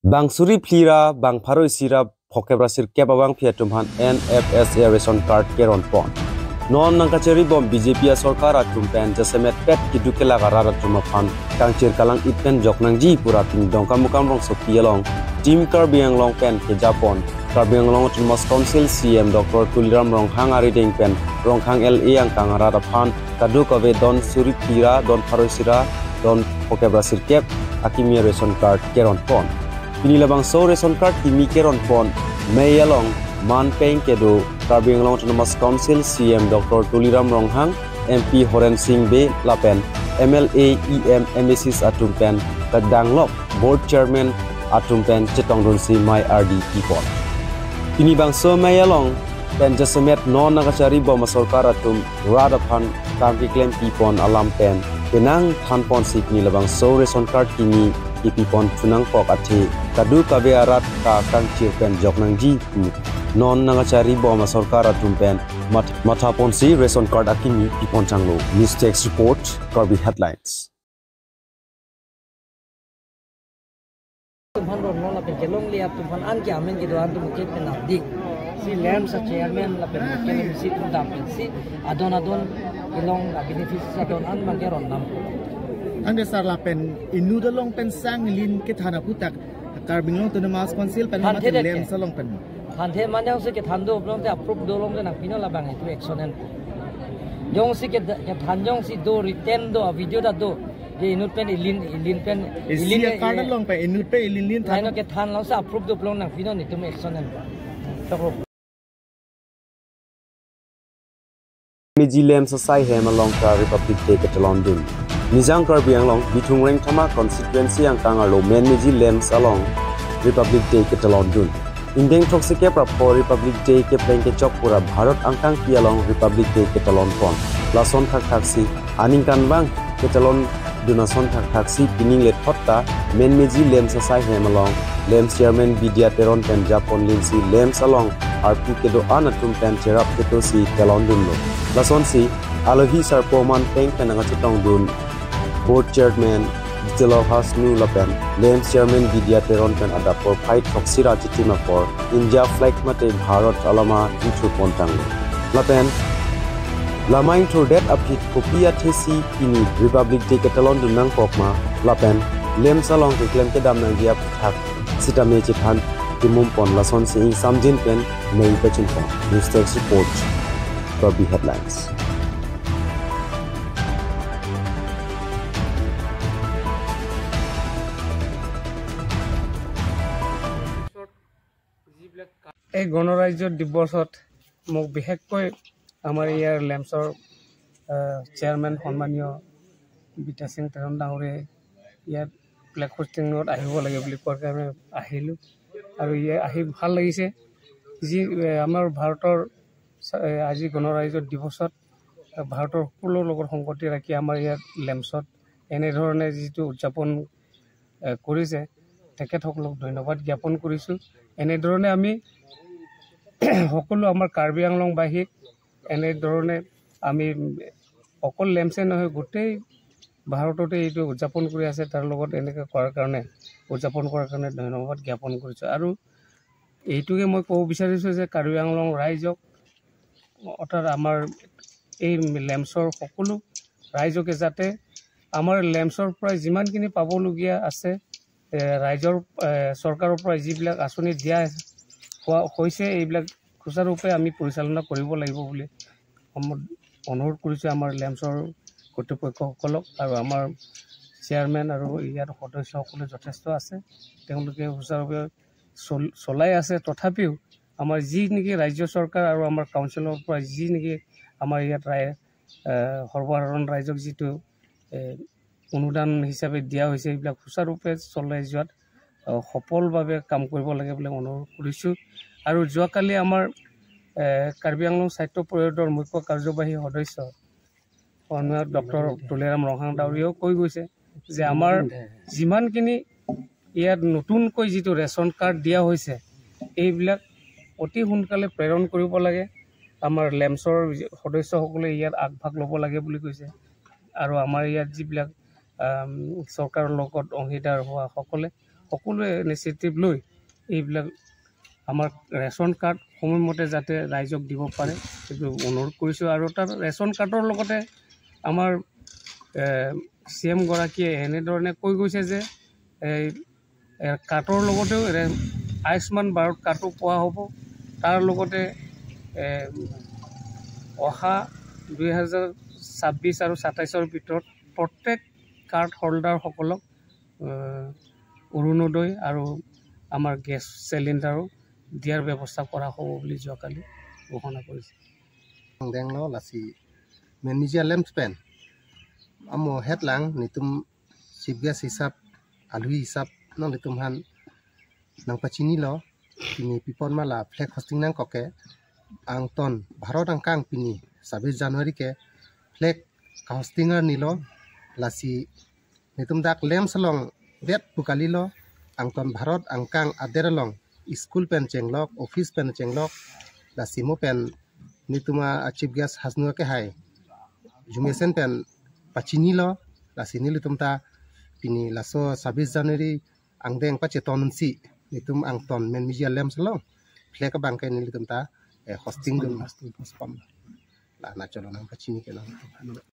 Bangsuri Plira, Bang Paroisira, Pokebrasir Kebabang Piatumhan, NFSA Ration Card Keron Pon. Non Nankacheri Bom BJP Sorkara Tumpen, Jasemet Pet Kidukela Garara Tumafan, Kangchir Kalang Itpen Joknangji Purating Donkamukam Rong Sopialong, Team Karbiang Long Pen ke Japon, Karbiang Long Tumas Council CM Dr. Tuliram Rong Hang Ariding Pen, Rong Hang LA yang Kangarara Pan, Kadukave Don Suri Plira, Don Paroisira, Don Pokebrasir Kep, Akimi Ration Card Keron Pon. Pinilabang so ration card kimi keron pon mayalong man peng kedo Karbiang Long Autonomous Council CM Dr. Tuliram Ronghang MP Horen Singh Be Lapen MLA EM MSIS Atumpen Kadanglok Board Chairman Atumpen Chetongdun Si Mai RD Pipon Pinibang so mayalong pen jasemet non nagachari bom sorkar atum radapan kamki claim pipon alam pen penang thanpon si pinilabang so ration card kimi ipipon tunang pok ati kadu kabe arat ka kangchir pen joknangji pu non nangachari bom sorkar atum pen mathapon si ration card akimi pipon changlo mistakes report Karbi headlines Tumhan ron non la pen kelong liap tumhan an kya men kido an tum ke pen dik si lam sa chairman la pen kelong si tum dam pen si adon kelong la benefice sa don an mageron nam ang desar la pen inu dalong pen sang lin ke thana putak Karbiang Long Autonomous Council pen mat lem sa long pen han the man yang se ke than do blong te approve do long na pino la bang itu action en jong si ke than jong si do retain do video da do ye inut pen ilin pen ilin card long pen inut pe ilin than no ke than long sa approve do blong na pino ni tum action en to Mijilem Sasai Hemalong Ka Republic Day Catalan Dun. Nizang Karbiang Long Bitung Reng Tama constituency ang Kangarlo Men Mijilem Salong Republic Day Catalan Dun. Indeng Toxike Prapo Republic Day ke Plengke Chokpura Bharat Angkang Pialong Republic Day Catalan Pon. Lason Thak Thaksi Aning Kanbang Catalan Dunason Thak Thaksi Pining Let Hotta Men Mijilem Sasai Hemalong Lem Chairman Vidya Teron Pen Japon Linsi Lem Salong RP Kedo Anatum Pen Cherap Keto Si Catalan Dun Lo. Lason si Alohi Sarpoman Peng Penanga Chitong Dun Board Chairman Digital Hasnu Lapen Lem Chairman Vidya Teron Pen Adapor Fight Foxira Chitima for India Flag Mate Bharat Alama Intu Pontang Lapen Lamain to Dead Uphit Kopia Tesi Kini Republic Day Catalan Dunang Pokma Lapen Lem Salong ke Klem Kedam Nang Dia Puthak Sitame Chithan Timumpon Lason si Ing Samjin Pen Nei Pechinpon Mistakes Report Karbi headlines. এই গণৰাজ্যৰ দিৱসত মোক বিশেষকৈ আমাৰ ইয়াৰ লেমছৰ chairman সন্মানীয় বিতা সিং তেৰণ ডাঙৰে ইয়াত flag হোষ্টিঙত আহিব লাগে বুলি কোৱাৰ কাৰণে আহিলোঁ আৰু আহি ভাল লাগিছে যি আমাৰ ভাৰতৰ আজি গণৰাজ্যৰ দিৱসত ভাৰতৰ সকলো লগত সংগতি ৰাখি আমাৰ ইয়াত লেমছত এনেধৰণে যিটো উদযাপন কৰিছে তেখেতসকলক ধন্যবাদ জ্ঞাপন কৰিছোঁ এনেধৰণে আমি সকলো আমাৰ কাৰ্বি আংলংবাসীক এনেধৰণে আমি অকল লেমছে নহয় গোটেই ভাৰততে এইটো উদযাপন কৰি আছে তাৰ লগত এনেকৈ কৰাৰ কাৰণে উদযাপন কৰাৰ কাৰণে ধন্যবাদ জ্ঞাপন কৰিছোঁ আৰু এইটোকে মই ক'ব বিচাৰিছোঁ যে কাৰ্বি আংলং ৰাইজক অৰ্থাৎ আমাৰ এই লেমছৰ সকলো ৰাইজকে যাতে আমাৰ লেমছৰ পৰা যিমানখিনি পাবলগীয়া আছে ৰাইজৰ চৰকাৰৰ পৰা যিবিলাক আঁচনি দিয়া হৈছে এইবিলাক সুচাৰুৰূপে আমি পৰিচালনা কৰিব লাগিব বুলি অনুৰোধ কৰিছোঁ আমাৰ লেমছৰ কৰ্তৃপক্ষসকলক আৰু আমাৰ চেয়াৰমেন আৰু ইয়াৰ সদস্যসকলে যথেষ্ট আছে তেওঁলোকে সুচাৰুৰূপে চলাই আছে তথাপিও আমাৰ যি নেকি ৰাজ্য চৰকাৰ আৰু আমাৰ কাউন্সিলৰ পৰা যি নেকি আমাৰ ইয়াত সৰ্বসাধাৰণ ৰাইজক যিটো অনুদান হিচাপে দিয়া হৈছে এইবিলাক সুচাৰুৰূপে চলাই যোৱাত সফলভাৱে কাম কৰিব লাগে বুলি অনুৰোধ কৰিছোঁ আৰু যোৱাকালি আমাৰ কাৰ্বি আংলং সাহিত্য পৰিষদৰ মুখ্য কাৰ্যবাহী সদস্য সন্মানীয় ডক্টৰ তুলিৰাম ৰংহাং ডাউৰীয়েও কৈ গৈছে যে আমাৰ যিমানখিনি ইয়াত নতুনকৈ যিটো ৰেচন কাৰ্ড দিয়া হৈছে এইবিলাক অতি সোনকালে প্ৰেৰণ কৰিব লাগে আমাৰ লেমছৰ সদস্যসকলে ইয়াত আগভাগ ল'ব লাগে বুলি কৈছে আৰু আমাৰ ইয়াত যিবিলাক চৰকাৰৰ লগত অংশীদাৰ হোৱা সকলে সকলোৱে ইনিচিয়েটিভ লৈ এইবিলাক আমাৰ ৰেচন কাৰ্ড সময়মতে যাতে ৰাইজক দিব পাৰে সেইটো অনুৰোধ কৰিছোঁ। আৰু তাৰ ৰেচন কাৰ্ডৰ লগতে আমাৰ CM গৰাকীয়ে এনেধৰণে কৈ গৈছে যে এই কাৰ্ডৰ লগতেও আয়ুষ্মান ভাৰত কাৰ্ডো পোৱা হ'ব। তাৰ লগতে অহা 2026 আৰু 27ৰ ভিতৰত প্ৰত্যেক কাৰ্ড হোল্ডাৰসকলক অৰুণোদয় আৰু আমাৰ গেছ চিলিণ্ডাৰো দিয়াৰ ব্যৱস্থা কৰা হ'ব বুলি যোৱাকালি ঘোষণা কৰিছে। Denglo lasi menmija lemspen amo hetlang nitum sibgas hisap alui hisap nang nitum han nang pachini lo ini pipon mala flag hosting nang koke ang ton bharot ang kang pini 26 Januari ke flag hostinger nilo lasi nitum dak lem salong vet pukali lo ang ton bharot ang kang aderalong school pen chenglok office pen chenglok lasi mo pen nituma chief guest hasnu ke hai jumesen pen pachini lo lasini litum ta pini laso 26 Januari angdeng pacheton si nitum angton men media lem salong fleka bangkai ni litum ta hosting dum la na cholo nang pachini ke nang